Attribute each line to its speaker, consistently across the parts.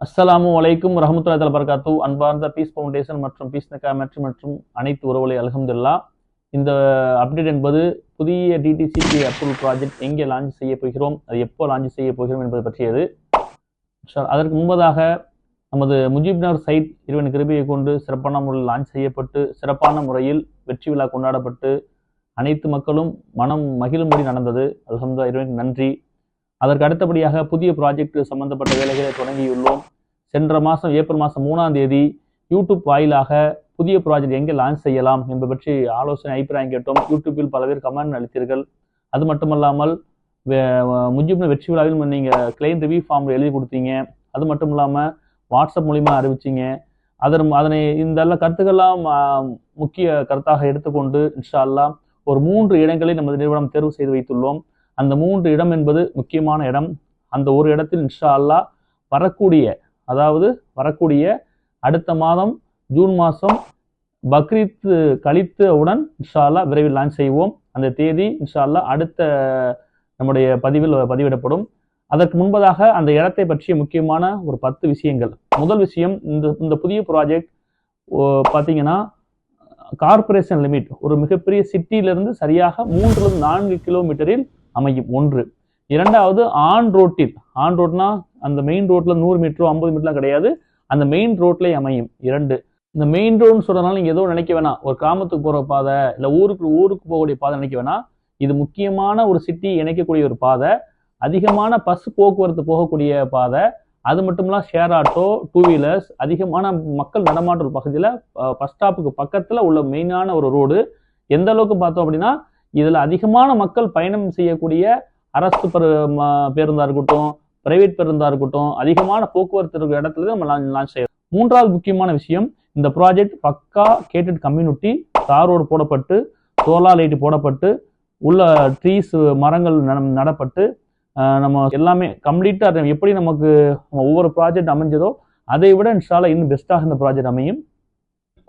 Speaker 1: அஸ்ஸலாமு அலைக்கும் வரஹ்மத்துல்லாஹி தஆலா பரகாத்து. அன்பார்ந்த பீஸ் ஃபவுண்டேஷன் மற்றும் பீஸ் நக்கா மற்றும் அனைத்து உறவுகளை அல்ஹம்துலில்லாஹ். இந்த அப்டேட் என்பது புதிய டிடிசிபி அப்ரூவல் ப்ராஜெக்ட் எங்கே லான்ச் செய்ய போகிறோம், அது எப்போ லான்ச் செய்ய போகிறோம் என்பது பற்றியது. அதற்கு முன்பதாக நமது முஜீப் நகர் சைட் இறைவன் கிருபையை கொண்டு சிறப்பான முறையில் லான்ச் செய்யப்பட்டு சிறப்பான முறையில் வெற்றி விழா கொண்டாடப்பட்டு அனைத்து மக்களும் மனம் மகிழும்படி நடந்தது. அல்ஹம்துலில்லாஹ், இறைவனுக்கு நன்றி. அதற்கு அடுத்தபடியாக புதிய ப்ராஜெக்ட் சம்பந்தப்பட்ட வேலைகளை தொடங்கியுள்ளோம். சென்ற மாதம் ஏப்ரல் மாதம் 3ஆம் தேதி யூடியூப் வாயிலாக புதிய ப்ராஜெக்ட் எங்கே லான்ச் செய்யலாம் என்பது பற்றி ஆலோசனை அபிப்பிராயம் கேட்டோம். யூடியூப்பில் பல பேர் கமெண்ட் அளித்தீர்கள். அது மட்டுமல்லாமல் முஜீப் வெற்றி விழாவில் நீங்கள் கிளைண்ட் ரிவ்யூ ஃபார்ம் எழுதி கொடுத்தீங்க. அது மட்டும் இல்லாமல் வாட்ஸ்அப் மூலிமா அறிவிச்சிங்க. அதனை இந்த கருத்துக்கள்லாம் முக்கிய கருத்தாக எடுத்துக்கொண்டு இன்ஷா அல்லாஹ் ஒரு 3 இடங்களை நமது நிறுவனம் தேர்வு செய்து வைத்துள்ளோம். அந்த 3 இடம் என்பது முக்கியமான இடம். அந்த ஒரு இடத்தில் இன்ஷா அல்லாஹ் வரக்கூடிய அடுத்த மாதம் ஜூன் மாதம் பக்ரீத் கழித்தவுடன் இன்ஷா அல்லாஹ் விரைவில் லான்ச் செய்வோம். அந்த தேதி இன்ஷா அல்லாஹ் அடுத்த நம்முடைய பதிவில் பதிவிடப்படும். அதற்கு முன்பதாக அந்த இடத்தை பற்றிய முக்கியமான ஒரு 10 விஷயங்கள். முதல் விஷயம், இந்த புதிய ப்ராஜெக்ட் பார்த்தீங்கன்னா கார்பரேஷன் லிமிட் ஒரு மிகப்பெரிய சிட்டியிலிருந்து சரியாக 3-4 கிலோமீட்டரில் அமையும். 1. 2வது ஆன் ரோட்னா அந்த மெயின் ரோட்ல 100 மீட்டரோ 50 மீட்டர்லாம் கிடையாது, அந்த மெயின் ரோட்லேயே அமையும். 2. இந்த மெயின் ரோடுன்னு சொல்றதுனால நீங்க ஏதோ நினைக்க வேணாம், ஒரு கிராமத்துக்கு போற பாதை இல்லை ஊருக்கு போகக்கூடிய பாதை நினைக்க வேணாம். இது முக்கியமான ஒரு சிட்டி இணைக்கக்கூடிய ஒரு பாதை, அதிகமான பஸ் போக்குவரத்து போகக்கூடிய பாதை. அது மட்டும் இல்லாமல் ஷேர் ஆட்டோ, 2 வீலர்ஸ், அதிகமான மக்கள் நடமாட்ட பகுதியில் பஸ் ஸ்டாப்புக்கு பக்கத்தில் உள்ள மெயினான ஒரு ரோடு. எந்த அளவுக்கு பார்த்தோம் அப்படின்னா இதில் அதிகமான மக்கள் பயணம் செய்யக்கூடிய அரசு பேருந்தாக இருக்கட்டும், பிரைவேட் பேருந்தாக இருக்கட்டும், அதிகமான போக்குவரத்து இருக்கிற இடத்துல நம்ம லான்ச் செய்யறோம். 3வது முக்கியமான விஷயம், இந்த ப்ராஜெக்ட் பக்கா கேட்டட் கம்யூனிட்டி, தார் ரோடு போடப்பட்டு, சோலார் லைட் போடப்பட்டு, உள்ள ட்ரீஸ் மரங்கள் நடப்பட்டு, நம்ம எல்லாமே கம்ப்ளீட்டாக எப்படி நமக்கு ஒவ்வொரு ப்ராஜெக்ட் அமைஞ்சதோ அதை விட இன்ஷா அல்லாஹ் இன்னும் பெஸ்ட்டாக இந்த ப்ராஜெக்ட் அமையும்.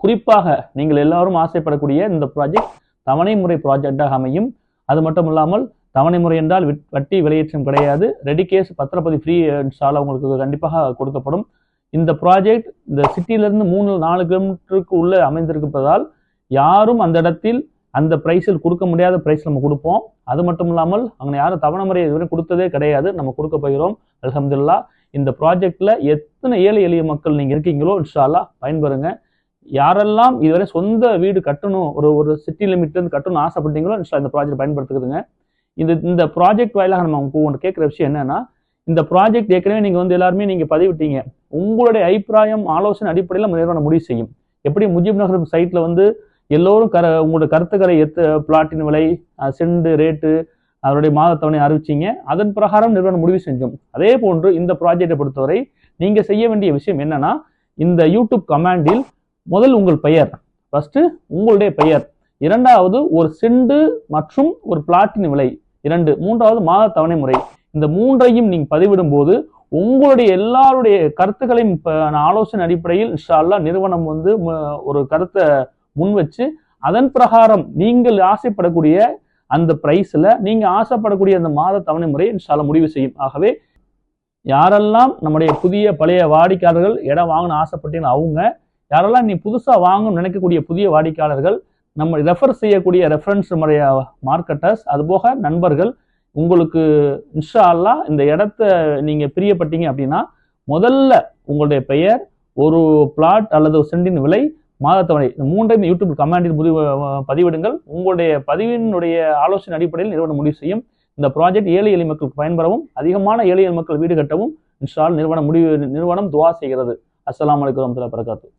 Speaker 1: குறிப்பாக நீங்கள் எல்லாரும் ஆசைப்படக்கூடிய இந்த ப்ராஜெக்ட் தவணை முறை ப்ராஜெக்டாக அமையும். அது மட்டும் இல்லாமல் தவணை முறை என்றால் வட்டி விலையேற்றம் கிடையாது. ரெடி கேஸ் பத்திரப்பதி ஃப்ரீ இன்ஷா அல்லாஹ் உங்களுக்கு கண்டிப்பாக கொடுக்கப்படும். இந்த ப்ராஜெக்ட் இந்த சிட்டியிலிருந்து 3-4 கிலோமீட்டருக்கு உள்ள அமைந்திருப்பதால் யாரும் அந்த இடத்தில் அந்த பிரைஸில் கொடுக்க முடியாத பிரைஸ் நம்ம கொடுப்போம். அது மட்டும் இல்லாமல் அங்கே யாரும் தவணை முறை இதுவரை கொடுத்ததே கிடையாது, நம்ம கொடுக்க போகிறோம். அல்ஹம்துலில்லாஹ். இந்த ப்ராஜெக்ட்ல எத்தனை ஏழை எளிய மக்கள் நீங்க இருக்கீங்களோ இன்ஷா அல்லாஹ் பயன்பெறுங்க. யாரெல்லாம் இதுவரை சொந்த வீடு கட்டணும், ஒரு சிட்டி லிமிட்ல இருந்து கட்டணும் ஆசைப்பட்டீங்களோ இன்ஷா இந்த ப்ராஜெக்ட் பயன்படுத்துக்குதுங்க. இந்த ப்ராஜெக்ட் வாயிலாக நம்ம உங்களுக்கு கேட்குற விஷயம் என்னன்னா, இந்த ப்ராஜெக்ட் ஏற்கனவே நீங்க எல்லாருமே நீங்க பதிவிட்டீங்க. உங்களுடைய அபிப்பிராயம் ஆலோசனை அடிப்படையில் நம்ம நிறுவனம் முடிவு செய்யும். எப்படி முஜீப் நகர் சைட்ல எல்லோரும் உங்களுடைய கருத்துக்களை பிளாட்டின் விலை, செண்டு ரேட்டு, அதனுடைய மாதத்தவணை அறிவிச்சிங்க. அதன் பிரகாரம் நிறுவனம் முடிவு செஞ்சோம். அதே போன்று இந்த ப்ராஜெக்டை பொறுத்தவரை நீங்க செய்ய வேண்டிய விஷயம் என்னன்னா, இந்த யூடியூப் கமாண்டில் முதல் உங்கள் பெயர், ஃபர்ஸ்ட் உங்களுடைய பெயர், 2வது ஒரு செண்டு மற்றும் ஒரு பிளாட்டின் விலை 2, 3வது மாத தவணை முறை, இந்த 3ஐயும் நீங்க பதிவிடும் போது உங்களுடைய எல்லாருடைய கருத்துக்களையும் ஆலோசனை அடிப்படையில் இன்ஷா அல்லாஹ் நிறுவனம் ஒரு கருத்தை முன் வச்சு அதன் பிரகாரம் நீங்கள் ஆசைப்படக்கூடிய அந்த பிரைஸ்ல நீங்க ஆசைப்படக்கூடிய அந்த மாத தவணை முறையை இன்ஷா அல்லாஹ் முடிவு செய்யும். ஆகவே யாரெல்லாம் நம்முடைய புதிய பழைய வாடிக்கையாளர்கள் இடம் வாங்கணும்னு ஆசைப்பட்டீங்க, அவங்க யாரெல்லாம் நீ புதுசா வாங்கணும்னு நினைக்கக்கூடிய புதிய வாடிக்கையாளர்கள், நம்ம ரெஃபர் செய்யக்கூடிய ரெஃபரன்ஸ் நம்முடைய மார்க்கெட்டர்ஸ், அதுபோக நண்பர்கள், உங்களுக்கு இன்ஷா அல்லாஹ் இந்த இடத்த நீங்க பிரியப்பட்டீங்க அப்படின்னா முதல்ல உங்களுடைய பெயர், ஒரு பிளாட் அல்லது ஒரு சென்டின் விலை, மாதத்தவணை, இந்த 3ஐயும் யூடியூப் கமாண்டில் பதிவிடுங்கள். உங்களுடைய பதிவினுடைய ஆலோசனை அடிப்படையில் நிறுவனம் முடிவு செய்யும். இந்த ப்ராஜெக்ட் ஏழை எளிய மக்களுக்கு பயன்பெறவும் அதிகமான ஏழை எளிய மக்கள் வீடு கட்டவும் இன்ஷா அல்லாஹ் நிறுவனம் துவா செய்கிறது. அஸ்ஸலாமு அலைக்கும் வரஹ்மத்துல்லாஹி வபரகாத்துஹு.